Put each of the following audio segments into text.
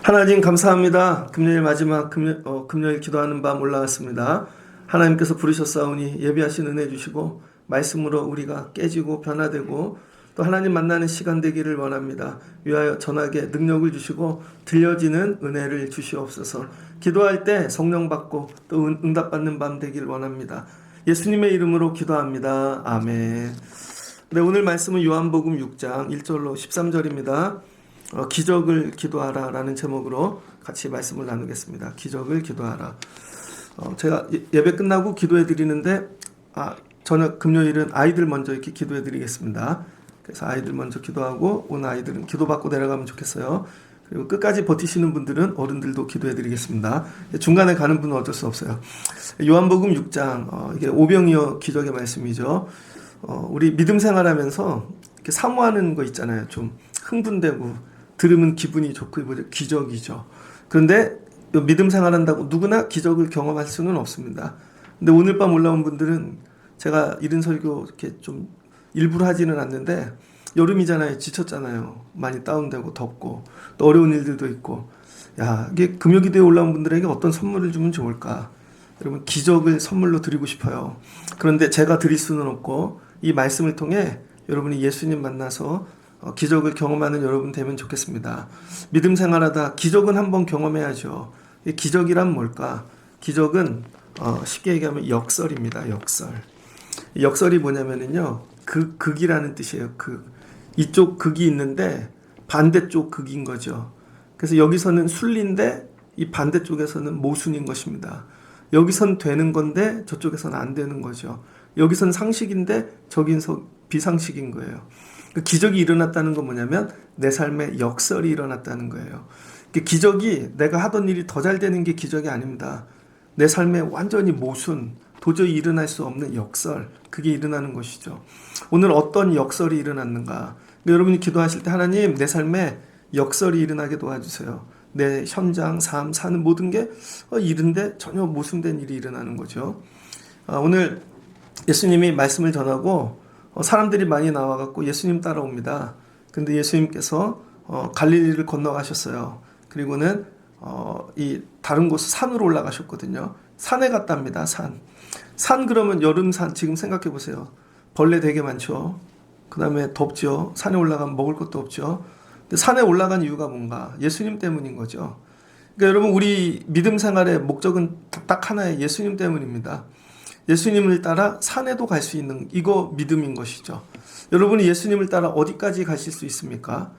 하나님 감사합니다. 금요일 마지막 금요일 기도하는 밤 올라왔습니다. 하나님께서 부르셨사오니 예비하신 은혜 주시고 말씀으로 우리가 깨지고 변화되고 또 하나님 만나는 시간 되기를 원합니다. 위하여 전하게 능력을 주시고 들려지는 은혜를 주시옵소서. 기도할 때 성령 받고 또 응답받는 밤 되기를 원합니다. 예수님의 이름으로 기도합니다. 아멘. 네, 오늘 말씀은 요한복음 6장 1절로 13절입니다. 기적을 기도하라 라는 제목으로 같이 말씀을 나누겠습니다. 기적을 기도하라. 제가 예배 끝나고 기도해 드리는데 저녁 금요일은 아이들 먼저 이렇게 기도해 드리겠습니다. 그래서 아이들 먼저 기도하고 오늘 아이들은 기도받고 내려가면 좋겠어요. 그리고 끝까지 버티시는 분들은 어른들도 기도해 드리겠습니다. 중간에 가는 분은 어쩔 수 없어요. 요한복음 6장 이게 오병이어 기적의 말씀이죠. 우리 믿음 생활하면서 이렇게 사모하는 거 있잖아요. 좀 흥분되고 들으면 기분이 좋고 기적이죠. 그런데 믿음 생활한다고 누구나 기적을 경험할 수는 없습니다. 근데 오늘 밤 올라온 분들은 제가 이른 설교 이렇게 좀 일부러 하지는 않는데 여름이잖아요. 지쳤잖아요. 많이 다운되고 덥고 또 어려운 일들도 있고 이게 금요기도에 올라온 분들에게 어떤 선물을 주면 좋을까? 여러분 기적을 선물로 드리고 싶어요. 그런데 제가 드릴 수는 없고 이 말씀을 통해 여러분이 예수님 만나서 기적을 경험하는 여러분 되면 좋겠습니다. 믿음 생활하다 기적은 한번 경험해야죠. 기적이란 뭘까? 기적은 쉽게 얘기하면 역설입니다. 역설이 뭐냐면요. 극이라는 뜻이에요. 이쪽 극이 있는데 반대쪽 극인 거죠. 그래서 여기서는 순리인데 이 반대쪽에서는 모순인 것입니다. 여기선 되는 건데 저쪽에서는 안 되는 거죠. 여기선 상식인데 저기서 비상식인 거예요. 기적이 일어났다는 건 뭐냐면 내 삶에 역설이 일어났다는 거예요. 기적이 내가 하던 일이 더 잘 되는 게 기적이 아닙니다. 내 삶에 완전히 모순, 도저히 일어날 수 없는 역설, 그게 일어나는 것이죠. 오늘 어떤 역설이 일어났는가? 여러분이 기도하실 때 하나님 내 삶에 역설이 일어나게 도와주세요. 내 현장, 삶, 사는 모든 게 이른데 전혀 모순된 일이 일어나는 거죠. 오늘 예수님이 말씀을 전하고 사람들이 많이 나와갖고 예수님 따라옵니다. 근데 예수님께서 갈릴리를 건너가셨어요. 그리고는 이 다른 곳 산으로 올라가셨거든요. 산에 갔답니다. 산 그러면 여름산 지금 생각해 보세요. 벌레 되게 많죠. 그 다음에 덥죠. 산에 올라가면 먹을 것도 없죠. 근데 산에 올라간 이유가 뭔가? 예수님 때문인 거죠. 그러니까 여러분 우리 믿음 생활의 목적은 딱 하나의 예수님 때문입니다. 예수님을 따라 산에도 갈 수 있는 이거 믿음인 것이죠. 여러분이 예수님을 따라 어디까지 가실 수 있습니까?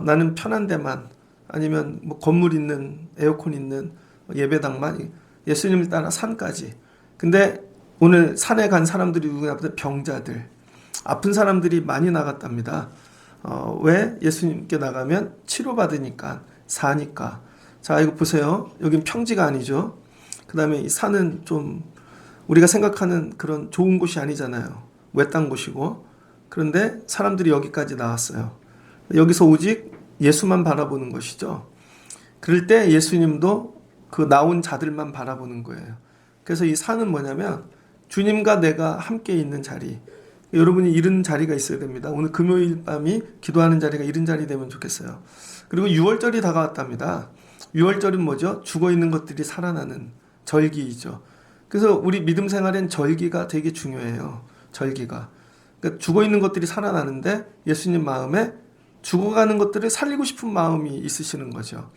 나는 편한 데만 아니면 뭐 건물 있는 에어컨 있는 예배당만 예수님을 따라 산까지. 근데 오늘 산에 간 사람들이 누구냐? 병자들, 아픈 사람들이 많이 나갔답니다. 왜? 예수님께 나가면 치료받으니까 사니까. 자 이거 보세요. 여긴 평지가 아니죠. 그 다음에 이 산은 좀 우리가 생각하는 그런 좋은 곳이 아니잖아요. 외딴 곳이고. 그런데 사람들이 여기까지 나왔어요. 여기서 오직 예수만 바라보는 것이죠. 그럴 때 예수님도 그 나온 자들만 바라보는 거예요. 그래서 이 산은 뭐냐면 주님과 내가 함께 있는 자리. 여러분이 이런 자리가 있어야 됩니다. 오늘 금요일 밤이 기도하는 자리가 이런 자리 되면 좋겠어요. 그리고 6월절이 다가왔답니다. 6월절은 뭐죠? 죽어있는 것들이 살아나는 절기이죠. 그래서 우리 믿음 생활엔 절기가 되게 중요해요. 절기가. 그러니까 죽어있는 것들이 살아나는데 예수님 마음에 죽어가는 것들을 살리고 싶은 마음이 있으시는 거죠.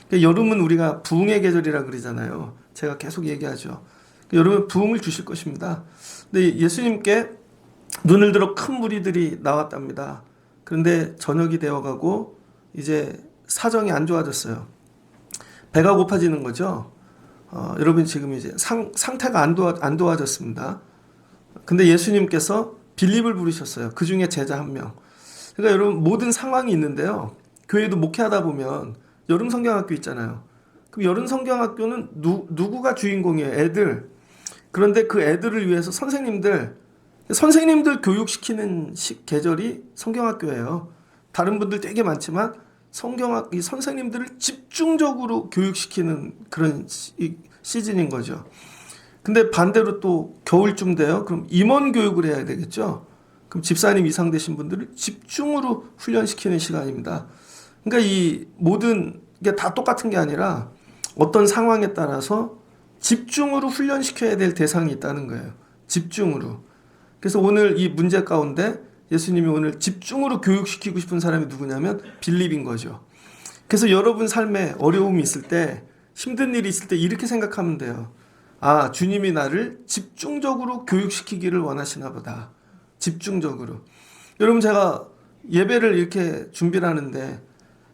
그러니까 여름은 우리가 부흥의 계절이라 그러잖아요. 제가 계속 얘기하죠. 그러니까 여름은 부흥을 주실 것입니다. 근데 예수님께 눈을 들어 큰 무리들이 나왔답니다. 그런데 저녁이 되어가고 이제 사정이 안 좋아졌어요. 배가 고파지는 거죠. 여러분 지금 이제 상태가 안 도와졌습니다. 근데 예수님께서 빌립을 부르셨어요. 그 중에 제자 한 명. 그러니까 여러분 모든 상황이 있는데요. 교회도 목회하다 보면 여름 성경학교 있잖아요. 그럼 여름 성경학교는 누구가 주인공이에요? 애들. 그런데 그 애들을 위해서 선생님들 교육시키는 계절이 성경학교예요. 다른 분들 되게 많지만 이 선생님들을 집중적으로 교육시키는 그런 시즌인 거죠. 근데 반대로 또 겨울쯤 돼요. 그럼 임원 교육을 해야 되겠죠. 그럼 집사님 이상 되신 분들을 집중으로 훈련시키는 시간입니다. 그러니까 이 모든 게 다 똑같은 게 아니라 어떤 상황에 따라서 집중으로 훈련시켜야 될 대상이 있다는 거예요. 집중으로. 그래서 오늘 이 문제 가운데 예수님이 오늘 집중으로 교육시키고 싶은 사람이 누구냐면 빌립인 거죠. 그래서 여러분 삶에 어려움이 있을 때, 힘든 일이 있을 때 이렇게 생각하면 돼요. 아, 주님이 나를 집중적으로 교육시키기를 원하시나 보다. 집중적으로. 여러분, 제가 예배를 이렇게 준비를 하는데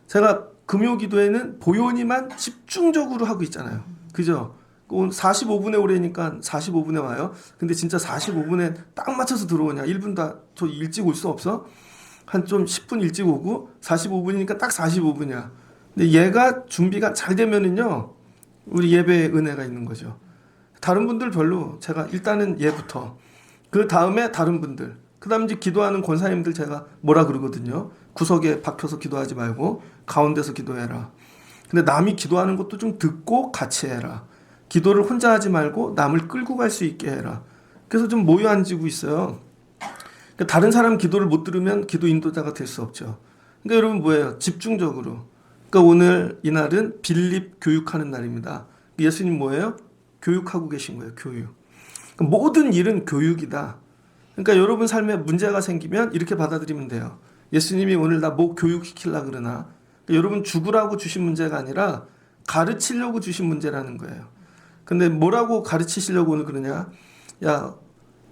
제가 금요 기도에는 보요니만 집중적으로 하고 있잖아요. 그죠? 45분에 오래니까 45분에 와요. 근데 진짜 45분에 딱 맞춰서 들어오냐? 1분 더 일찍 올 수 없어? 한 좀 10분 일찍 오고 45분이니까 딱 45분이야. 근데 얘가 준비가 잘 되면은요, 우리 예배에 은혜가 있는 거죠. 다른 분들 별로, 제가 일단은 얘부터, 그 다음에 다른 분들, 그 다음 이제 기도하는 권사님들 제가 뭐라 그러거든요. 구석에 박혀서 기도하지 말고 가운데서 기도해라. 근데 남이 기도하는 것도 좀 듣고 같이 해라. 기도를 혼자 하지 말고 남을 끌고 갈 수 있게 해라. 그래서 좀 모여 앉고 있어요. 그러니까 다른 사람 기도를 못 들으면 기도 인도자가 될 수 없죠. 그러니까 여러분 뭐예요? 집중적으로. 그러니까 오늘 이날은 빌립 교육하는 날입니다. 예수님 뭐예요? 교육하고 계신 거예요. 교육. 그러니까 모든 일은 교육이다. 그러니까 여러분 삶에 문제가 생기면 이렇게 받아들이면 돼요. 예수님이 오늘 나 뭐 교육시키려고 그러나. 그러니까 여러분 죽으라고 주신 문제가 아니라 가르치려고 주신 문제라는 거예요. 근데 뭐라고 가르치시려고 오늘 그러냐? 야,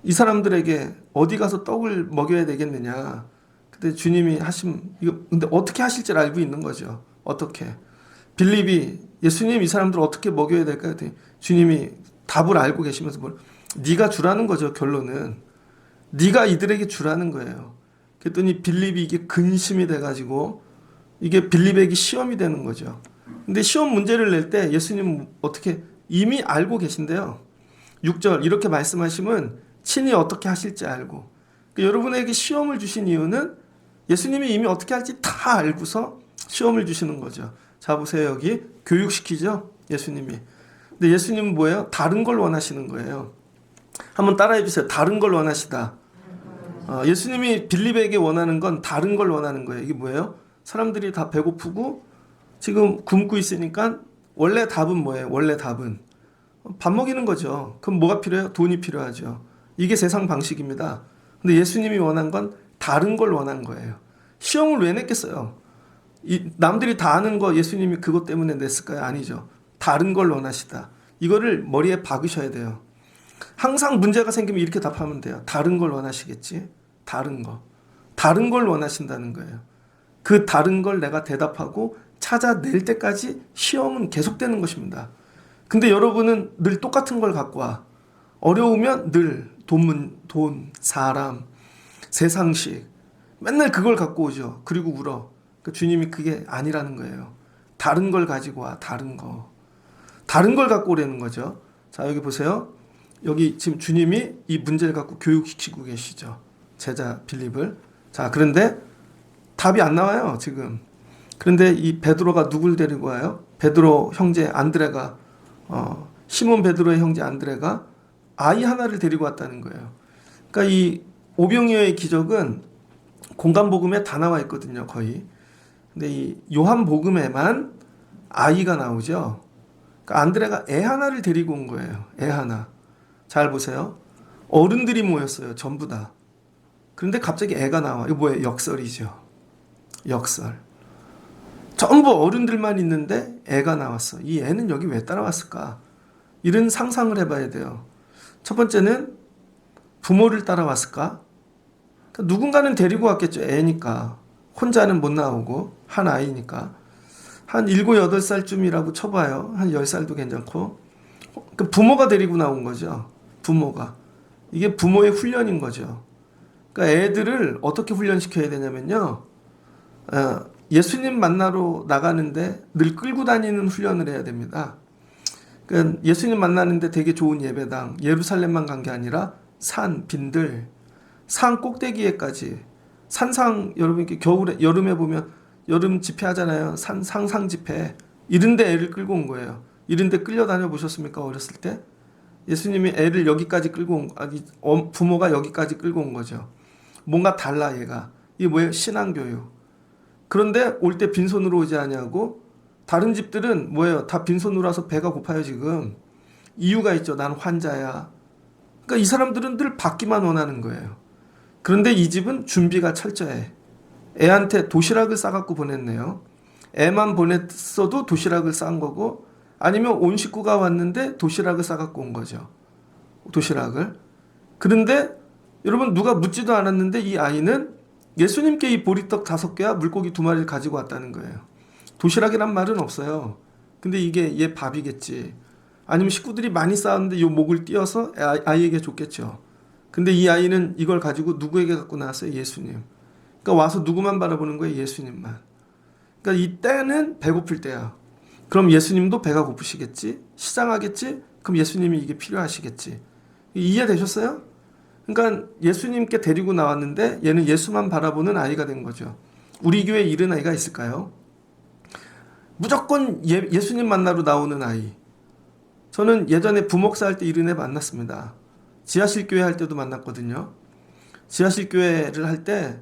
이 사람들에게 어디 가서 떡을 먹여야 되겠느냐? 근데 주님이 이거 근데 어떻게 하실 줄 알고 있는 거죠. 어떻게? 빌립이 예수님 이 사람들 어떻게 먹여야 될까 했더니 주님이 답을 알고 계시면서 네가 주라는 거죠. 결론은 네가 이들에게 주라는 거예요. 그랬더니 빌립이 이게 근심이 돼가지고 이게 빌립에게 시험이 되는 거죠. 근데 시험 문제를 낼 때 예수님 어떻게 이미 알고 계신데요. 6절 이렇게 말씀하시면 친히 어떻게 하실지 알고. 그러니까 여러분에게 시험을 주신 이유는 예수님이 이미 어떻게 할지 다 알고서 시험을 주시는 거죠. 자 보세요. 여기 교육시키죠. 예수님이. 근데 예수님은 뭐예요? 다른 걸 원하시는 거예요. 한번 따라해 주세요. 다른 걸 원하시다. 예수님이 빌립에게 원하는 건 다른 걸 원하는 거예요. 이게 뭐예요? 사람들이 다 배고프고 지금 굶고 있으니까 원래 답은 뭐예요? 원래 답은 밥 먹이는 거죠. 그럼 뭐가 필요해요? 돈이 필요하죠. 이게 세상 방식입니다. 근데 예수님이 원한 건 다른 걸 원한 거예요. 시험을 왜 냈겠어요? 남들이 다 아는 거 예수님이 그것 때문에 냈을까요? 아니죠. 다른 걸 원하시다. 이거를 머리에 박으셔야 돼요. 항상 문제가 생기면 이렇게 답하면 돼요. 다른 걸 원하시겠지? 다른 거. 다른 걸 원하신다는 거예요. 그 다른 걸 내가 대답하고 찾아낼 때까지 시험은 계속되는 것입니다. 근데 여러분은 늘 똑같은 걸 갖고 와. 어려우면 늘 돈, 사람, 세상식 맨날 그걸 갖고 오죠. 그리고 울어. 그러니까 주님이 그게 아니라는 거예요. 다른 걸 가지고 와. 다른 거. 다른 걸 갖고 오라는 거죠. 자 여기 보세요. 여기 지금 주님이 이 문제를 갖고 교육시키고 계시죠. 제자 빌립을. 자 그런데 답이 안 나와요. 지금. 그런데 이 베드로가 누굴 데리고 와요? 베드로 형제 안드레가 시몬 베드로의 형제 안드레가 아이 하나를 데리고 왔다는 거예요. 그러니까 이 오병이어의 기적은 공간복음에 다 나와 있거든요. 거의. 근데 이 요한복음에만 아이가 나오죠. 그러니까 안드레가 애 하나를 데리고 온 거예요. 애 하나. 잘 보세요. 어른들이 모였어요. 전부 다. 그런데 갑자기 애가 나와. 이거 뭐예요? 역설이죠. 역설. 전부 어른들만 있는데 애가 나왔어. 이 애는 여기 왜 따라왔을까? 이런 상상을 해봐야 돼요. 첫 번째는 부모를 따라왔을까? 그러니까 누군가는 데리고 왔겠죠. 애니까. 혼자는 못 나오고 한 아이니까. 한 7, 8살쯤이라고 쳐봐요. 한 10살도 괜찮고. 그러니까 부모가 데리고 나온 거죠. 부모가. 이게 부모의 훈련인 거죠. 그러니까 애들을 어떻게 훈련시켜야 되냐면요. 예수님 만나러 나가는데 늘 끌고 다니는 훈련을 해야 됩니다. 그러니까 예수님 만나는데 되게 좋은 예배당, 예루살렘만 간 게 아니라 산, 빈들, 산 꼭대기에까지, 산상, 여러분 이렇게 겨울에, 여름에 보면 여름 집회 하잖아요. 상상 집회. 이런데 애를 끌고 온 거예요. 이런데 끌려다녀 보셨습니까? 어렸을 때? 예수님이 애를 여기까지 끌고 부모가 여기까지 끌고 온 거죠. 뭔가 달라 얘가. 이게 뭐예요? 신앙교육. 그런데 올 때 빈손으로 오지 아니하고 다른 집들은 뭐예요? 다 빈손으로 와서 배가 고파요 지금. 이유가 있죠. 난 환자야. 그러니까 이 사람들은 늘 받기만 원하는 거예요. 그런데 이 집은 준비가 철저해. 애한테 도시락을 싸갖고 보냈네요. 애만 보냈어도 도시락을 싼 거고 아니면 온 식구가 왔는데 도시락을 싸갖고 온 거죠. 도시락을. 그런데 여러분 누가 묻지도 않았는데 이 아이는 예수님께 이 보리떡 5개와 물고기 2마리를 가지고 왔다는 거예요. 도시락이란 말은 없어요. 근데 이게 얘 밥이겠지. 아니면 식구들이 많이 싸웠는데 요 목을 띄어서 아이에게 줬겠죠. 근데 이 아이는 이걸 가지고 누구에게 갖고 나왔어요? 예수님. 그러니까 와서 누구만 바라보는 거예요? 예수님만. 그러니까 이 때는 배고플 때야. 그럼 예수님도 배가 고프시겠지? 시장하겠지? 그럼 예수님이 이게 필요하시겠지? 이해되셨어요? 그러니까 예수님께 데리고 나왔는데 얘는 예수만 바라보는 아이가 된 거죠. 우리 교회에 이런 아이가 있을까요? 무조건 예수님 만나러 나오는 아이. 저는 예전에 부목사 할 때 이런 애 만났습니다. 지하실 교회 할 때도 만났거든요. 지하실 교회를 할 때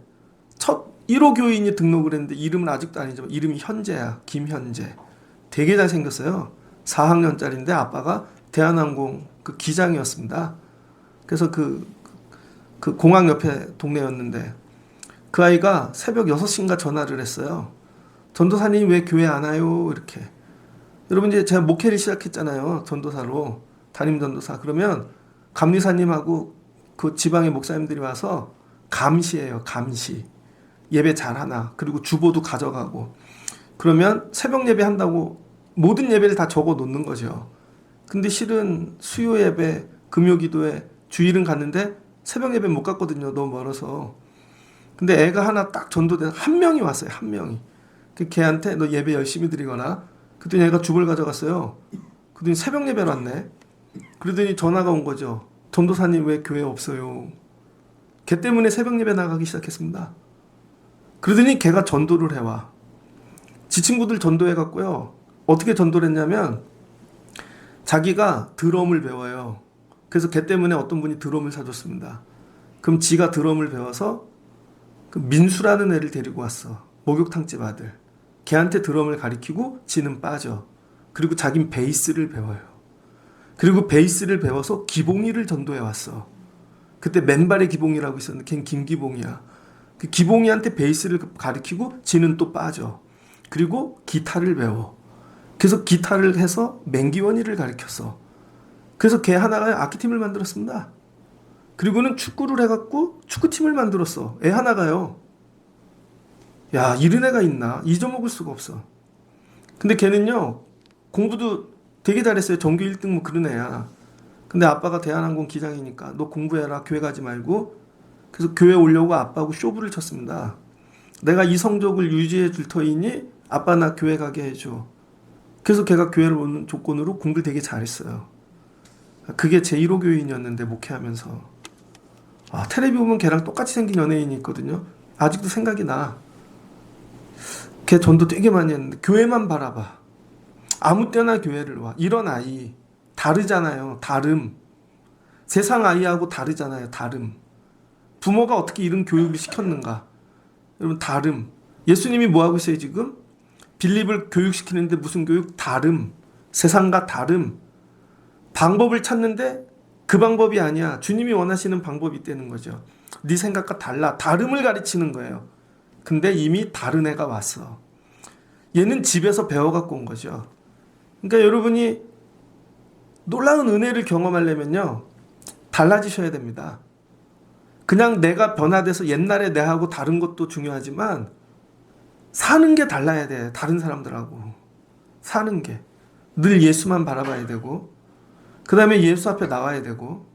첫 1호 교인이 등록을 했는데 이름은 아직도 아니지만 이름이 현재야. 김현재. 되게 잘생겼어요. 4학년짜리인데 아빠가 대한항공 그 기장이었습니다. 그래서 그 공항 옆에 동네였는데 그 아이가 새벽 6시인가 전화를 했어요. 전도사님 왜 교회 안 와요? 이렇게. 여러분 이제 제가 목회를 시작했잖아요. 전도사로. 담임 전도사. 그러면 감리사님하고 그 지방의 목사님들이 와서 감시해요. 감시. 예배 잘하나. 그리고 주보도 가져가고. 그러면 새벽 예배 한다고 모든 예배를 다 적어 놓는 거죠. 근데 실은 수요 예배, 금요 기도회, 주일은 갔는데 새벽 예배 못 갔거든요. 너무 멀어서. 근데 애가 하나 딱 전도돼서 한 명이 왔어요. 한 명이. 그 걔한테 너 예배 열심히 드리거나. 그랬더니 애가 주보를 가져갔어요. 그랬더니 새벽 예배를 왔네. 그러더니 전화가 온 거죠. 전도사님 왜 교회 없어요? 걔 때문에 새벽 예배 나가기 시작했습니다. 그러더니 걔가 전도를 해와. 지 친구들 전도해갔고요. 어떻게 전도를 했냐면 자기가 드럼을 배워요. 그래서 걔 때문에 어떤 분이 드럼을 사줬습니다. 그럼 지가 드럼을 배워서 그 민수라는 애를 데리고 왔어. 목욕탕집 아들. 걔한테 드럼을 가리키고 지는 빠져. 그리고 자긴 베이스를 배워요. 그리고 베이스를 배워서 기봉이를 전도해 왔어. 그때 맨발의 기봉이라고 있었는데 걔는 김기봉이야. 그 기봉이한테 베이스를 가리키고 지는 또 빠져. 그리고 기타를 배워. 그래서 기타를 해서 맹기원이를 가르쳤어. 그래서 걔 하나가 악기팀을 만들었습니다. 그리고는 축구를 해갖고 축구팀을 만들었어. 애 하나가요. 야, 이런 애가 있나? 잊어먹을 수가 없어. 근데 걔는요, 공부도 되게 잘했어요. 전교 1등 뭐 그런 애야. 근데 아빠가 대한항공 기장이니까 너 공부해라. 교회 가지 말고. 그래서 교회 오려고 아빠하고 쇼부를 쳤습니다. 내가 이 성적을 유지해 줄 터이니 아빠 나 교회 가게 해줘. 그래서 걔가 교회를 오는 조건으로 공부를 되게 잘했어요. 그게 제 1호 교인이었는데 목회하면서. 텔레비 보면 걔랑 똑같이 생긴 연예인이 있거든요. 아직도 생각이 나. 걔 전도 되게 많이 했는데 교회만 바라봐. 아무 때나 교회를 와. 이런 아이 다르잖아요. 다름. 세상 아이하고 다르잖아요. 다름. 부모가 어떻게 이런 교육을 시켰는가. 여러분 다름. 예수님이 뭐하고 있어요 지금? 빌립을 교육시키는데 무슨 교육? 다름. 세상과 다름. 방법을 찾는데 그 방법이 아니야. 주님이 원하시는 방법이 있다는 거죠. 네 생각과 달라. 다름을 가르치는 거예요. 근데 이미 다른 애가 왔어. 얘는 집에서 배워갖고 온 거죠. 그러니까 여러분이 놀라운 은혜를 경험하려면요. 달라지셔야 됩니다. 그냥 내가 변화돼서 옛날에 내하고 다른 것도 중요하지만 사는 게 달라야 돼. 다른 사람들하고. 사는 게. 늘 예수만 바라봐야 되고 그 다음에 예수 앞에 나와야 되고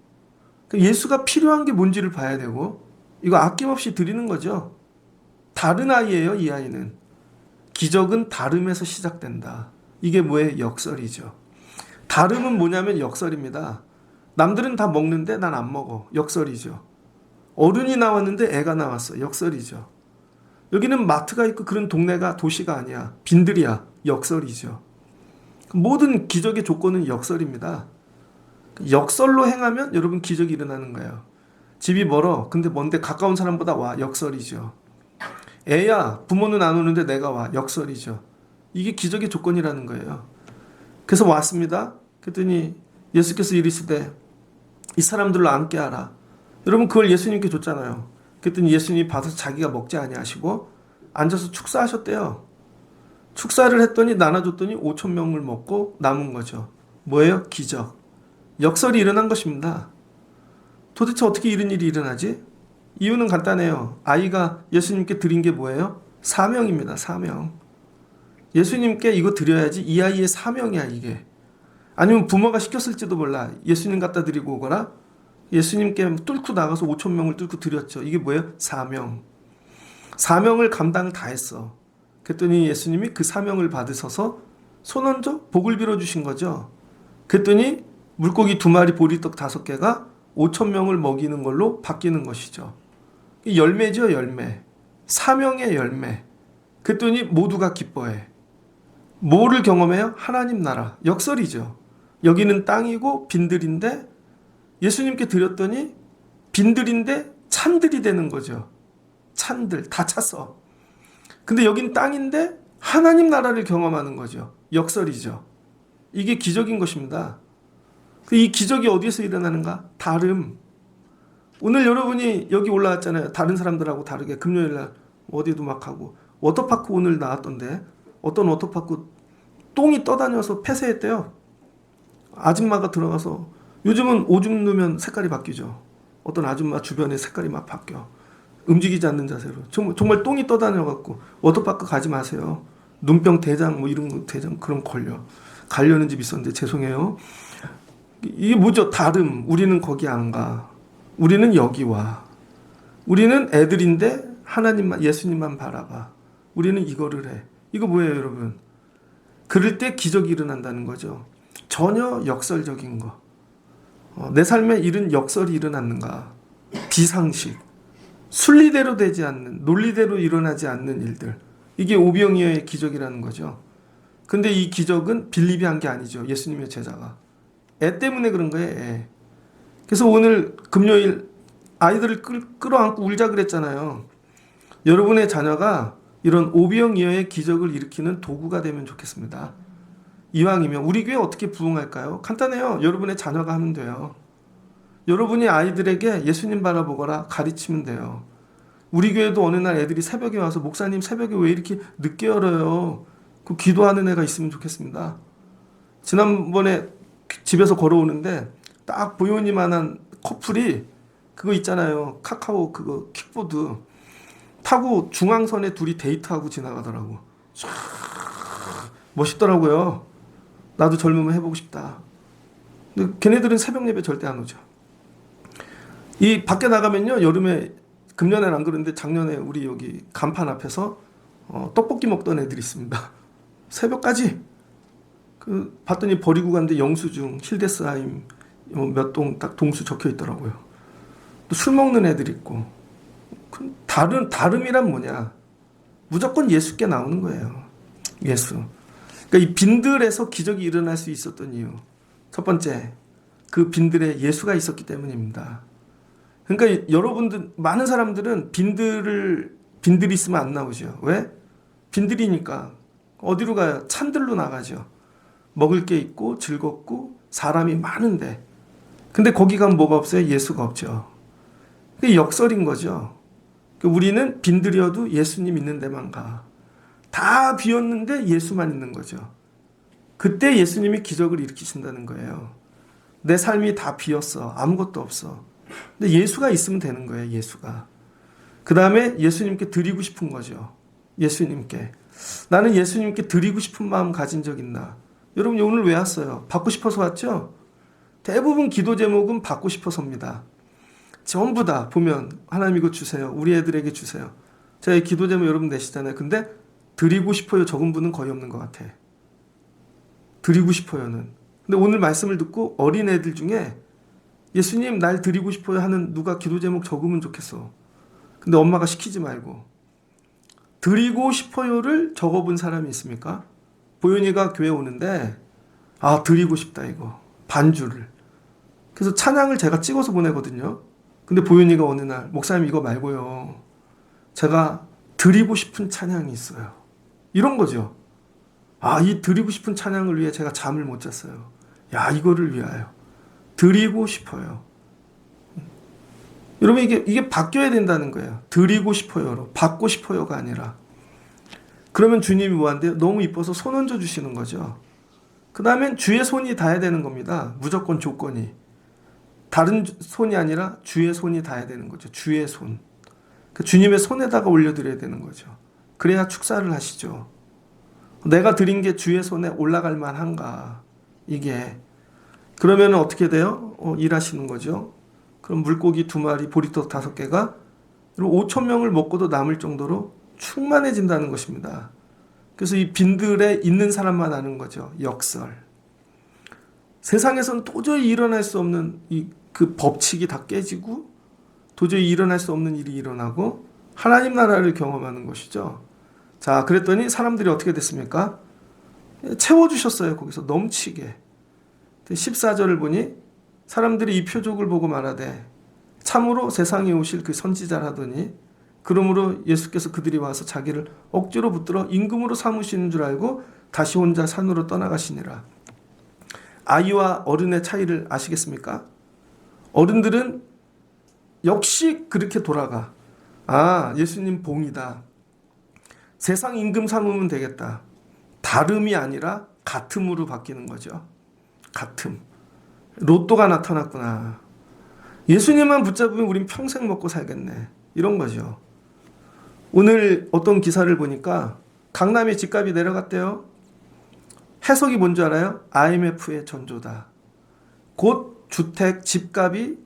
예수가 필요한 게 뭔지를 봐야 되고 이거 아낌없이 드리는 거죠. 다른 아이예요. 이 아이는. 기적은 다름에서 시작된다. 이게 뭐예요? 역설이죠. 다름은 뭐냐면 역설입니다. 남들은 다 먹는데 난 안 먹어. 역설이죠. 어른이 나왔는데 애가 나왔어. 역설이죠. 여기는 마트가 있고 그런 동네가 도시가 아니야. 빈들이야. 역설이죠. 모든 기적의 조건은 역설입니다. 역설로 행하면 여러분 기적이 일어나는 거예요. 집이 멀어. 근데 먼데 가까운 사람보다 와. 역설이죠. 애야, 부모는 안 오는데 내가 와. 역설이죠. 이게 기적의 조건이라는 거예요. 그래서 왔습니다. 그랬더니 예수께서 이르시되 이 사람들로 앉게 하라. 여러분 그걸 예수님께 줬잖아요. 그랬더니 예수님이 받아서 자기가 먹지 아니하시고 앉아서 축사하셨대요. 축사를 했더니 나눠줬더니 5천 명을 먹고 남은 거죠. 뭐예요? 기적. 역설이 일어난 것입니다. 도대체 어떻게 이런 일이 일어나지? 이유는 간단해요. 아이가 예수님께 드린 게 뭐예요? 사명입니다. 사명. 예수님께 이거 드려야지 이 아이의 사명이야 이게. 아니면 부모가 시켰을지도 몰라. 예수님 갖다 드리고 오거나 예수님께 뚫고 나가서 5천 명을 뚫고 드렸죠. 이게 뭐예요? 사명. 사명을 감당을 다 했어. 그랬더니 예수님이 그 사명을 받으셔서 손 얹어 복을 빌어주신 거죠. 그랬더니 물고기 2마리 보리떡 5개가 5천 명을 먹이는 걸로 바뀌는 것이죠. 열매죠, 열매. 사명의 열매. 그랬더니 모두가 기뻐해. 뭐를 경험해요? 하나님 나라. 역설이죠. 여기는 땅이고 빈들인데 예수님께 드렸더니 빈들인데 찬들이 되는 거죠. 찬들 다 찼어. 근데 여긴 땅인데 하나님 나라를 경험하는 거죠. 역설이죠. 이게 기적인 것입니다. 이 기적이 어디에서 일어나는가? 다름. 오늘 여러분이 여기 올라왔잖아요. 다른 사람들하고 다르게 금요일날 어디도 막 하고 워터파크 오늘 나왔던데 어떤 워터파크 똥이 떠다녀서 폐쇄했대요. 아줌마가 들어가서 요즘은 오줌 누면 색깔이 바뀌죠. 어떤 아줌마 주변에 색깔이 막 바뀌어. 움직이지 않는 자세로. 정말 똥이 떠다녀갖고 워터파크 가지 마세요. 눈병 대장 뭐 이런 거 대장 그런 걸려. 가려는 집 있었는데 죄송해요. 이게 뭐죠? 다름. 우리는 거기 안 가. 우리는 여기 와. 우리는 애들인데 하나님만 예수님만 바라봐. 우리는 이거를 해. 이거 뭐예요, 여러분? 그럴 때 기적이 일어난다는 거죠. 전혀 역설적인 거. 내 삶에 이런 역설이 일어났는가? 비상식. 순리대로 되지 않는, 논리대로 일어나지 않는 일들. 이게 오병이어의 기적이라는 거죠. 근데 이 기적은 빌립이 한 게 아니죠. 예수님의 제자가. 애 때문에 그런 거예요, 애. 그래서 오늘 금요일 아이들을 끌어안고 울자 그랬잖아요. 여러분의 자녀가 이런 오병이어의 기적을 일으키는 도구가 되면 좋겠습니다. 이왕이면 우리 교회 어떻게 부흥할까요? 간단해요. 여러분의 자녀가 하면 돼요. 여러분이 아이들에게 예수님 바라보거라 가르치면 돼요. 우리 교회도 어느 날 애들이 새벽에 와서 목사님 새벽에 왜 이렇게 늦게 열어요? 그 기도하는 애가 있으면 좋겠습니다. 지난번에 집에서 걸어오는데 딱 보현이만한 커플이 그거 있잖아요. 카카오 그거 킥보드 타고 중앙선에 둘이 데이트하고 지나가더라고. 멋있더라고요. 나도 젊으면 해보고 싶다. 근데 걔네들은 새벽 예배 절대 안 오죠. 이 밖에 나가면요, 여름에 금년에는 안 그런데 작년에 우리 여기 간판 앞에서 떡볶이 먹던 애들이 있습니다. 새벽까지. 그 봤더니 버리고 갔는데 영수증, 힐데스하임 몇 동 딱 동수 적혀 있더라고요. 또 술 먹는 애들 있고. 다름이란 뭐냐? 무조건 예수께 나오는 거예요. 예수. 그러니까 이 빈들에서 기적이 일어날 수 있었던 이유. 첫 번째, 그 빈들에 예수가 있었기 때문입니다. 그러니까 여러분들 많은 사람들은 빈들이 있으면 안 나오죠. 왜? 빈들이니까 어디로 가요? 찬들로 나가죠. 먹을 게 있고 즐겁고 사람이 많은데. 근데 거기 가면 뭐가 없어요? 예수가 없죠. 그게 역설인 거죠. 우리는 빈들이어도 예수님 있는 데만 가. 다 비었는데 예수만 있는 거죠. 그때 예수님이 기적을 일으키신다는 거예요. 내 삶이 다 비었어. 아무것도 없어. 근데 예수가 있으면 되는 거예요. 예수가. 그 다음에 예수님께 드리고 싶은 거죠. 예수님께. 나는 예수님께 드리고 싶은 마음 가진 적 있나? 여러분 오늘 왜 왔어요? 받고 싶어서 왔죠? 대부분 기도 제목은 받고 싶어서입니다. 전부 다 보면 하나님 이거 주세요. 우리 애들에게 주세요. 제가 기도 제목 여러분 내시잖아요. 근데 드리고 싶어요 적은 분은 거의 없는 것 같아. 드리고 싶어요는. 근데 오늘 말씀을 듣고 어린 애들 중에 예수님 날 드리고 싶어요 하는 누가 기도 제목 적으면 좋겠어. 근데 엄마가 시키지 말고 드리고 싶어요를 적어본 사람이 있습니까? 보현이가 교회 오는데 드리고 싶다 이거 반주를 그래서 찬양을 제가 찍어서 보내거든요. 근데 보윤이가 어느 날 목사님 이거 말고요, 제가 드리고 싶은 찬양이 있어요. 이런 거죠. 아, 이 드리고 싶은 찬양을 위해 제가 잠을 못 잤어요. 야, 이거를 위하여 드리고 싶어요. 여러분, 이게 바뀌어야 된다는 거예요. 드리고 싶어요로, 받고 싶어요가 아니라. 그러면 주님이 뭐한대요? 너무 이뻐서 손 얹어 주시는 거죠. 그 다음엔 주의 손이 닿아야 되는 겁니다. 무조건 조건이. 다른 손이 아니라 주의 손이 닿아야 되는 거죠. 주의 손. 그 주님의 손에다가 올려드려야 되는 거죠. 그래야 축사를 하시죠. 내가 드린 게 주의 손에 올라갈 만한가. 이게. 그러면 어떻게 돼요? 일하시는 거죠. 그럼 물고기 2마리, 보리떡 5개가 5,000명을 먹고도 남을 정도로 충만해진다는 것입니다. 그래서 이 빈들에 있는 사람만 아는 거죠. 역설. 세상에서는 도저히 일어날 수 없는 그 법칙이 다 깨지고 도저히 일어날 수 없는 일이 일어나고 하나님 나라를 경험하는 것이죠. 자, 그랬더니 사람들이 어떻게 됐습니까? 채워주셨어요. 거기서 넘치게. 14절을 보니 사람들이 이 표적을 보고 말하되 참으로 세상에 오실 그 선지자라더니 그러므로 예수께서 그들이 와서 자기를 억지로 붙들어 임금으로 삼으시는 줄 알고 다시 혼자 산으로 떠나가시니라. 아이와 어른의 차이를 아시겠습니까? 어른들은 역시 그렇게 돌아가. 아, 예수님 봉이다. 세상 임금 삼으면 되겠다. 다름이 아니라 같음으로 바뀌는 거죠. 같음. 로또가 나타났구나. 예수님만 붙잡으면 우린 평생 먹고 살겠네. 이런 거죠. 오늘 어떤 기사를 보니까 강남에 집값이 내려갔대요. 해석이 뭔지 알아요? IMF의 전조다. 곧 주택, 집값이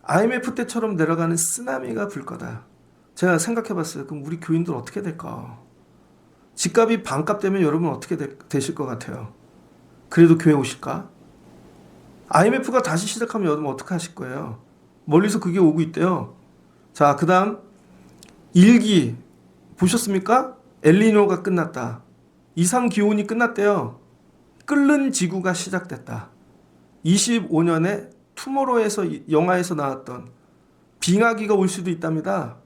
IMF 때처럼 내려가는 쓰나미가 불 거다. 제가 생각해 봤어요. 그럼 우리 교인들 어떻게 될까? 집값이 반값 되면 여러분 어떻게 되실 것 같아요? 그래도 교회 오실까? IMF가 다시 시작하면 여러분 어떻게 하실 거예요? 멀리서 그게 오고 있대요. 자, 그 다음 일기 보셨습니까? 엘니뇨가 끝났다. 이상 기온이 끝났대요. 끓는 지구가 시작됐다. 25년에 투모로우에서 영화에서 나왔던 빙하기가 올 수도 있답니다.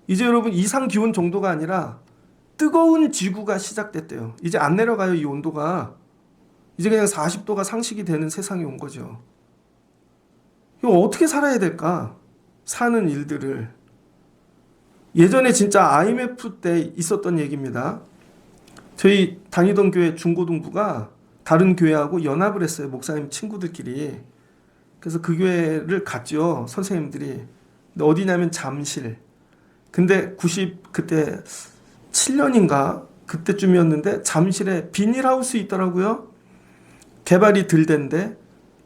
이제 여러분 이상 기온 정도가 아니라 뜨거운 지구가 시작됐대요. 이제 안 내려가요, 이 온도가. 이제 그냥 40도가 상식이 되는 세상이 온 거죠. 이거 어떻게 살아야 될까? 사는 일들을. 예전에 진짜 IMF 때 있었던 얘기입니다. 저희 다니던 교회 중고등부가 다른 교회하고 연합을 했어요. 목사님 친구들끼리. 그래서 그 교회를 갔죠. 선생님들이. 근데 어디냐면 잠실. 근데 그때 7년인가 그때쯤이었는데 잠실에 비닐하우스 있더라고요. 개발이 덜 된데.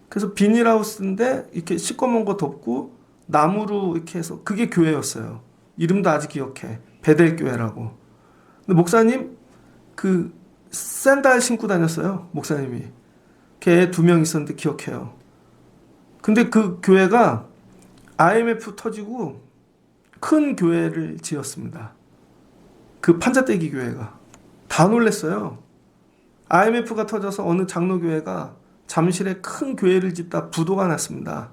그래서 비닐하우스인데 이렇게 시꺼먼 거 덮고 나무로 이렇게 해서 그게 교회였어요. 이름도 아직 기억해. 베델교회라고. 근데 목사님 그 샌들 신고 다녔어요. 목사님이. 걔 2명 있었는데 기억해요. 근데 그 교회가 IMF 터지고 큰 교회를 지었습니다. 그 판자떼기 교회가. 다 놀랬어요. IMF가 터져서 어느 장로교회가 잠실에 큰 교회를 짓다 부도가 났습니다.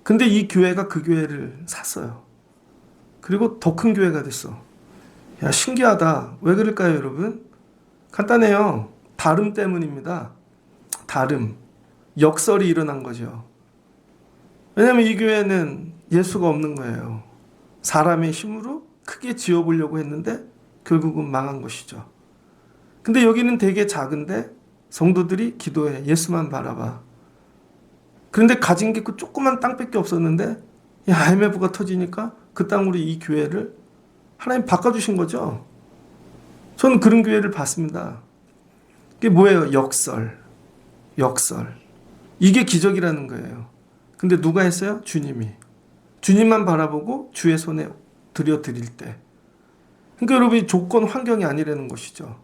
근데 이 교회가 그 교회를 샀어요. 그리고 더 큰 교회가 됐어. 야, 신기하다. 왜 그럴까요, 여러분? 간단해요. 다름 때문입니다. 다름. 역설이 일어난 거죠. 왜냐하면 이 교회는 예수가 없는 거예요. 사람의 힘으로 크게 지어보려고 했는데 결국은 망한 것이죠. 근데 여기는 되게 작은데 성도들이 기도해. 예수만 바라봐. 그런데 가진 게 그 조그만 땅밖에 없었는데 IMF가 터지니까 그 땅으로 이 교회를 하나님 바꿔주신 거죠. 저는 그런 교회를 봤습니다. 이게 뭐예요? 역설. 이게 기적이라는 거예요. 근데 누가 했어요? 주님이. 주님만 바라보고 주의 손에 드릴 때. 그러니까 여러분이 조건 환경이 아니라는 것이죠.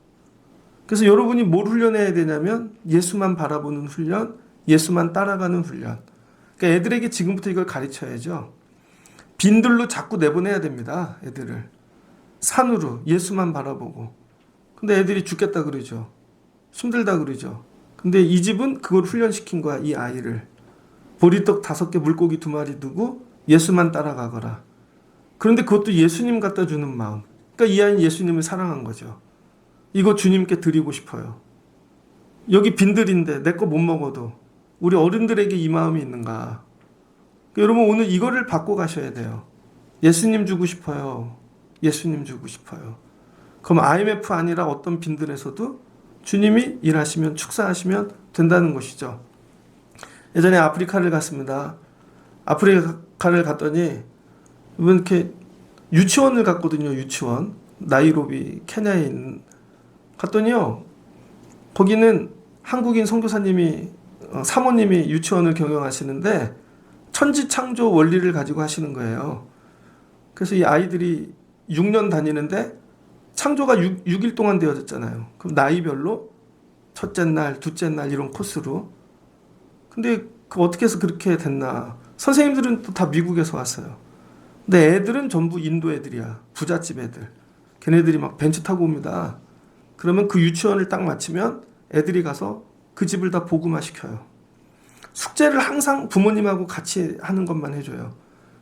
그래서 여러분이 뭘 훈련해야 되냐면 예수만 바라보는 훈련, 예수만 따라가는 훈련. 그러니까 애들에게 지금부터 이걸 가르쳐야죠. 빈들로 자꾸 내보내야 됩니다. 애들을. 산으로 예수만 바라보고. 근데 애들이 죽겠다 그러죠. 힘들다 그러죠. 근데 이 집은 그걸 훈련시킨 거야, 이 아이를. 보리떡 5개 물고기 2마리 두고 예수만 따라가거라. 그런데 그것도 예수님 갖다 주는 마음. 그러니까 이 아이는 예수님을 사랑한 거죠. 이거 주님께 드리고 싶어요. 여기 빈들인데 내 거 못 먹어도 우리 어른들에게 이 마음이 있는가. 여러분 오늘 이거를 받고 가셔야 돼요. 예수님 주고 싶어요. 예수님 주고 싶어요. 그럼 IMF 아니라 어떤 빈들에서도 주님이 일하시면 축사하시면 된다는 것이죠. 예전에 아프리카를 갔습니다. 아프리카를 갔더니 이렇게 유치원을 갔거든요. 유치원. 나이로비 케냐에 있는. 갔더니요. 거기는 한국인 선교사님이 사모님이 유치원을 경영하시는데 천지창조 원리를 가지고 하시는 거예요. 그래서 이 아이들이 6년 다니는데 창조가 6일 동안 되어졌잖아요. 그럼 나이별로 첫째 날, 둘째 날 이런 코스로. 근데 그 어떻게 해서 그렇게 됐나. 선생님들은 또 다 미국에서 왔어요. 근데 애들은 전부 인도 애들이야. 부잣집 애들. 걔네들이 막 벤츠 타고 옵니다. 그러면 그 유치원을 딱 마치면 애들이 가서 그 집을 다 복음화 시켜요. 숙제를 항상 부모님하고 같이 하는 것만 해줘요.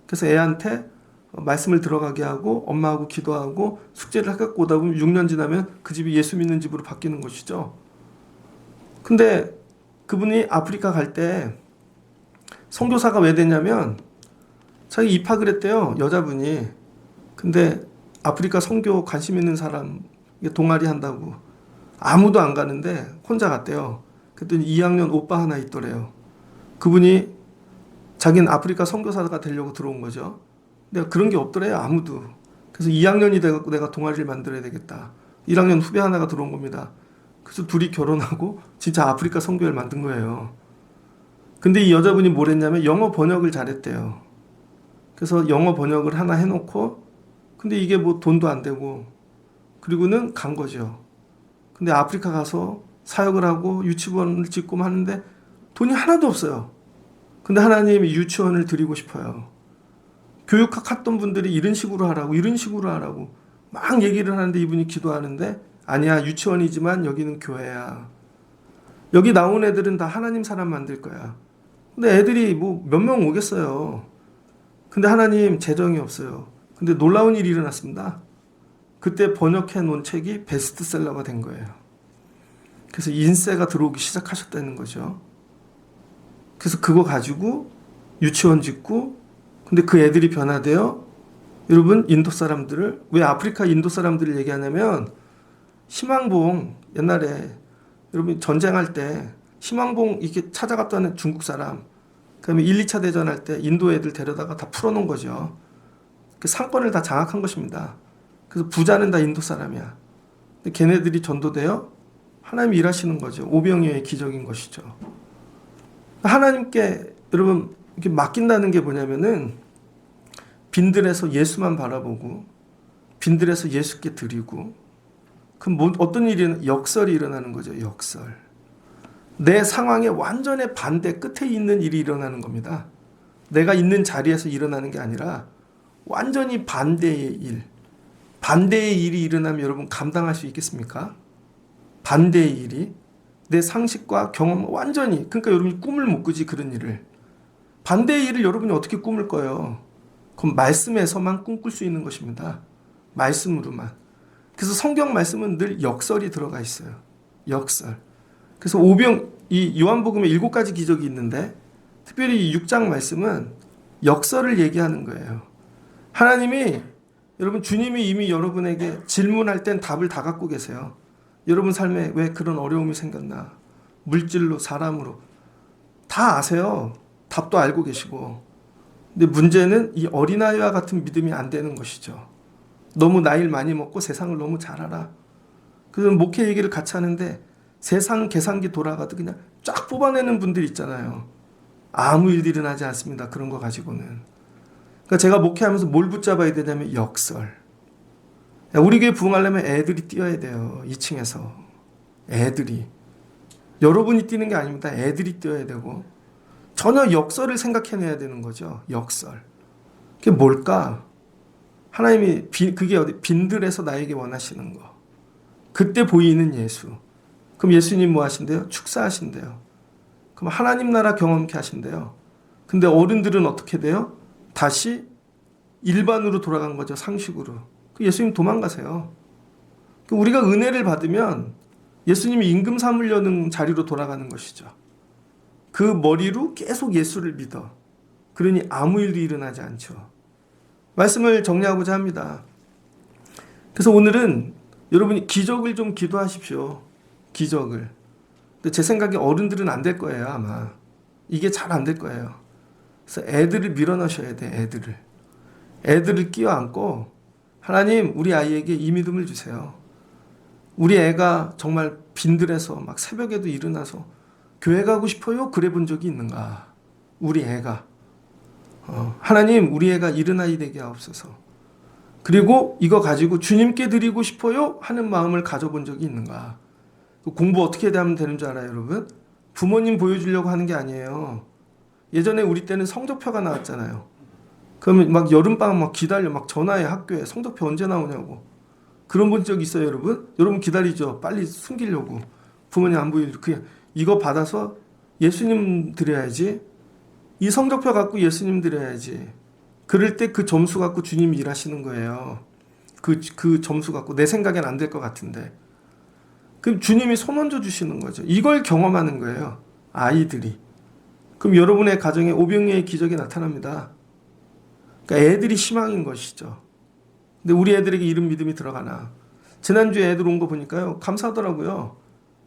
그래서 애한테 말씀을 들어가게 하고 엄마하고 기도하고 숙제를 해갖고 오다 보면 6년 지나면 그 집이 예수 믿는 집으로 바뀌는 것이죠. 근데 그분이 아프리카 갈 때 선교사가 왜 되냐면 자기 입학을 했대요. 여자분이. 근데 아프리카 선교 관심 있는 사람 동아리 한다고 아무도 안 가는데 혼자 갔대요. 그랬더니 2학년 오빠 하나 있더래요. 그분이 자기는 아프리카 선교사가 되려고 들어온 거죠. 근데 그런 게 없더래요. 아무도. 그래서 2학년이 돼갖고 내가 동아리를 만들어야 되겠다. 1학년 후배 하나가 들어온 겁니다. 그래서 둘이 결혼하고 진짜 아프리카 선교회를 만든 거예요. 근데 이 여자분이 뭘 했냐면 영어 번역을 잘했대요. 그래서 영어 번역을 하나 해놓고 근데 이게 뭐 돈도 안 되고 그리고는 간 거죠. 근데 아프리카 가서 사역을 하고 유치원을 짓고 하는데 돈이 하나도 없어요. 근데 하나님이 유치원을 드리고 싶어요. 교육학 했던 분들이 이런 식으로 하라고 이런 식으로 하라고 막 얘기를 하는데 이분이 기도하는데 아니야 유치원이지만 여기는 교회야. 여기 나온 애들은 다 하나님 사람 만들 거야. 근데 애들이 뭐 몇 명 오겠어요. 근데 하나님 재정이 없어요. 근데 놀라운 일이 일어났습니다. 그때 번역해 놓은 책이 베스트셀러가 된 거예요. 그래서 인세가 들어오기 시작하셨다는 거죠. 그래서 그거 가지고 유치원 짓고 근데 그 애들이 변화되어 여러분 인도 사람들을 왜 아프리카 인도 사람들을 얘기하냐면 희망봉 옛날에 여러분 전쟁할 때 희망봉 이렇게 찾아갔다는 중국 사람 그다음에 1, 2차 대전할 때 인도 애들 데려다가 다 풀어놓은 거죠. 그 상권을 다 장악한 것입니다. 그래서 부자는 다 인도 사람이야. 근데 걔네들이 전도되어 하나님이 일하시는 거죠. 오병이어의 기적인 것이죠. 하나님께 여러분 이렇게 맡긴다는 게 뭐냐면은 빈들에서 예수만 바라보고 빈들에서 예수께 드리고 그럼 뭐 어떤 일이 역설이 일어나는 거죠. 역설. 내 상황의 완전히 반대 끝에 있는 일이 일어나는 겁니다. 내가 있는 자리에서 일어나는 게 아니라 완전히 반대의 일. 반대의 일이 일어나면 여러분 감당할 수 있겠습니까? 반대의 일이 내 상식과 경험 완전히 그러니까 여러분이 꿈을 못 꾸지 그런 일을 반대의 일을 여러분이 어떻게 꿈을 꿔요? 그럼 말씀에서만 꿈꿀 수 있는 것입니다. 말씀으로만. 그래서 성경 말씀은 늘 역설이 들어가 있어요. 역설. 그래서 이 요한복음에 7가지 기적이 있는데 특별히 이 6장 말씀은 역설을 얘기하는 거예요. 하나님이 여러분 주님이 이미 여러분에게 질문할 땐 답을 다 갖고 계세요. 여러분 삶에 왜 그런 어려움이 생겼나? 물질로 사람으로 다 아세요. 답도 알고 계시고. 근데 문제는 이 어린아이와 같은 믿음이 안 되는 것이죠. 너무 나이를 많이 먹고 세상을 너무 잘 알아. 그래서 목회 얘기를 같이 하는데 세상 계산기 돌아가도 그냥 쫙 뽑아내는 분들 있잖아요. 아무 일도 일어나지 않습니다. 그런 거 가지고는. 그러니까 제가 목회하면서 뭘 붙잡아야 되냐면 역설. 우리 교회 부흥하려면 애들이 뛰어야 돼요. 2층에서. 애들이. 여러분이 뛰는 게 아닙니다. 애들이 뛰어야 되고 전혀 역설을 생각해내야 되는 거죠. 역설. 그게 뭘까? 하나님이 그게 어디 빈들에서 나에게 원하시는 거. 그때 보이는 예수. 그럼 예수님 뭐 하신대요? 축사하신대요. 그럼 하나님 나라 경험케 하신대요. 근데 어른들은 어떻게 돼요? 다시 일반으로 돌아간 거죠. 상식으로. 예수님 도망가세요. 우리가 은혜를 받으면 예수님이 임금 삼으려는 자리로 돌아가는 것이죠. 그 머리로 계속 예수를 믿어. 그러니 아무 일도 일어나지 않죠. 말씀을 정리하고자 합니다. 그래서 오늘은 여러분이 기적을 좀 기도하십시오. 기적을. 근데 제 생각에 어른들은 안 될 거예요, 아마. 이게 잘 안 될 거예요. 그래서 애들을 밀어넣으셔야 돼, 애들을. 애들을 끼워안고 하나님, 우리 아이에게 이 믿음을 주세요. 우리 애가 정말 빈들에서 막 새벽에도 일어나서 교회 가고 싶어요? 그래 본 적이 있는가? 우리 애가. 하나님, 우리 애가 이른 아이 되게 하옵소서. 그리고 이거 가지고 주님께 드리고 싶어요? 하는 마음을 가져본 적이 있는가? 공부 어떻게 하면 되는 줄 알아요, 여러분? 부모님 보여주려고 하는 게 아니에요. 예전에 우리 때는 성적표가 나왔잖아요. 그러면 막 여름방학 막 기다려, 막 전화해, 학교에 성적표 언제 나오냐고. 그런 본 적 있어요, 여러분? 여러분 기다리죠. 빨리 숨기려고. 부모님 안 보여주고. 그냥 이거 받아서 예수님 드려야지. 이 성적표 갖고 예수님 드려야지. 그럴 때 그 점수 갖고 주님이 일하시는 거예요. 그 점수 갖고 내 생각엔 안 될 것 같은데. 그럼 주님이 손 얹어 주시는 거죠. 이걸 경험하는 거예요. 아이들이. 그럼 여러분의 가정에 오병이어의 기적이 나타납니다. 그러니까 애들이 희망인 것이죠. 근데 우리 애들에게 이런 믿음이 들어가나. 지난주에 애들 온 거 보니까요. 감사하더라고요.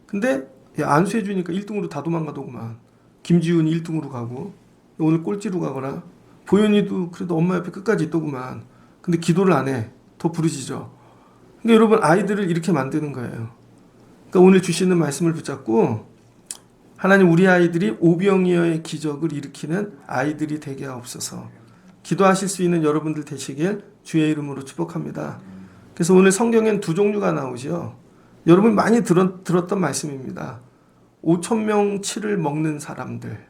근데 안수해 주니까 1등으로 다 도망가더구만. 김지훈이 1등으로 가고 오늘 꼴찌로 가거나 보현이도 그래도 엄마 옆에 끝까지 있더구만. 근데 기도를 안 해. 더 부르짖어. 그러니까 여러분 아이들을 이렇게 만드는 거예요. 그러니까 오늘 주시는 말씀을 붙잡고 하나님 우리 아이들이 오병이어의 기적을 일으키는 아이들이 되게 하옵소서. 기도하실 수 있는 여러분들 되시길 주의 이름으로 축복합니다. 그래서 오늘 성경엔 두 종류가 나오죠. 여러분이 많이 들었던 말씀입니다. 5,000명치를 먹는 사람들.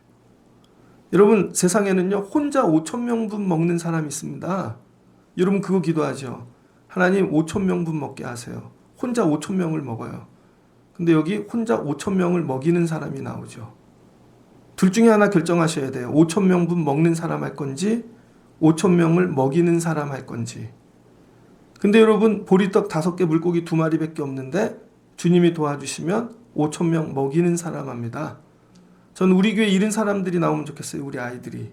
여러분 세상에는요 혼자 5,000명분 먹는 사람이 있습니다. 여러분 그거 기도하죠. 하나님 5,000명분 먹게 하세요. 혼자 5,000명을 먹어요. 근데 여기 혼자 5,000명을 먹이는 사람이 나오죠. 둘 중에 하나 결정하셔야 돼요. 5,000명분 먹는 사람 할 건지 5,000명을 먹이는 사람 할 건지. 근데 여러분 보리떡 5개 물고기 2마리밖에 없는데 주님이 도와주시면 5,000명 먹이는 사람 합니다. 저는 우리 교회 이런 사람들이 나오면 좋겠어요. 우리 아이들이.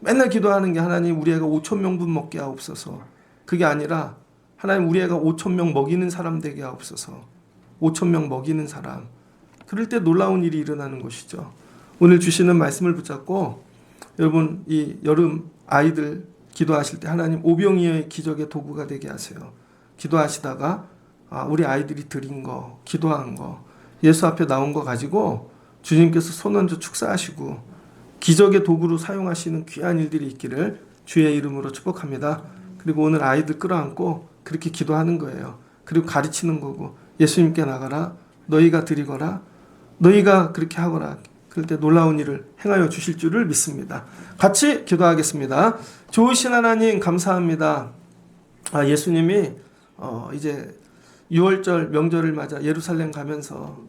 맨날 기도하는 게 하나님 우리 애가 5,000명분 먹게 하옵소서. 그게 아니라 하나님 우리 애가 5,000명 먹이는 사람 되게 하옵소서. 5,000명 먹이는 사람. 그럴 때 놀라운 일이 일어나는 것이죠. 오늘 주시는 말씀을 붙잡고 여러분 이 여름 아이들 기도하실 때 하나님 오병이어의 기적의 도구가 되게 하세요. 기도하시다가 우리 아이들이 드린 거, 기도한 거, 예수 앞에 나온 거 가지고 주님께서 손 얹어 축사하시고 기적의 도구로 사용하시는 귀한 일들이 있기를 주의 이름으로 축복합니다. 그리고 오늘 아이들 끌어안고 그렇게 기도하는 거예요. 그리고 가르치는 거고 예수님께 나가라, 너희가 드리거라, 너희가 그렇게 하거라. 그럴 때 놀라운 일을 행하여 주실 줄을 믿습니다. 같이 기도하겠습니다. 좋으신 하나님 감사합니다. 예수님이 이제 6월절 명절을 맞아 예루살렘 가면서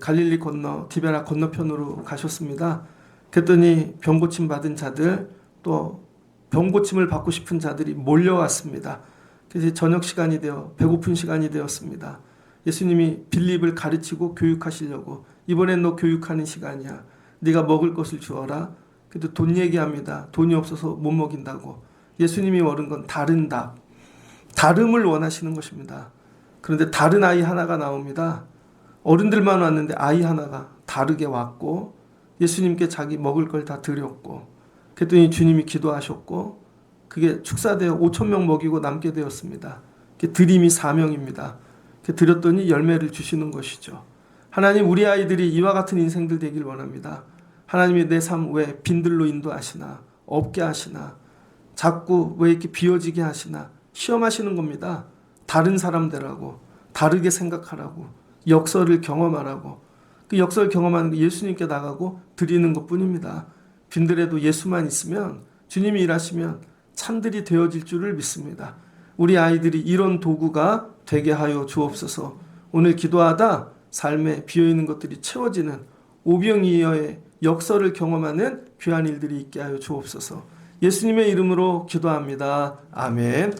갈릴리 건너 디베라 건너편으로 가셨습니다. 그랬더니 병고침 받은 자들 또 병고침을 받고 싶은 자들이 몰려왔습니다. 그래서 저녁 시간이 되어 배고픈 시간이 되었습니다. 예수님이 빌립을 가르치고 교육하시려고 이번엔 너 교육하는 시간이야. 네가 먹을 것을 주어라. 그래도 돈 얘기합니다. 돈이 없어서 못 먹인다고. 예수님이 원하는 건 다른 답. 다름을 원하시는 것입니다. 그런데 다른 아이 하나가 나옵니다. 어른들만 왔는데 아이 하나가 다르게 왔고 예수님께 자기 먹을 걸 다 드렸고 그랬더니 주님이 기도하셨고 그게 축사되어 5,000명 먹이고 남게 되었습니다. 그게 드림이 사명입니다. 드렸더니 열매를 주시는 것이죠. 하나님 우리 아이들이 이와 같은 인생들 되길 원합니다. 하나님이 내 삶 왜 빈들로 인도하시나 없게 하시나 자꾸 왜 이렇게 비워지게 하시나 시험하시는 겁니다. 다른 사람들하고 다르게 생각하라고 역설을 경험하라고 그 역설 경험하는 게 예수님께 나가고 드리는 것뿐입니다. 빈들에도 예수만 있으면 주님이 일하시면 찬들이 되어질 줄을 믿습니다. 우리 아이들이 이런 도구가 되게 하여 주옵소서. 오늘 기도하다 삶에 비어있는 것들이 채워지는 오병이어의 역설을 경험하는 귀한 일들이 있게 하여 주옵소서. 예수님의 이름으로 기도합니다. 아멘.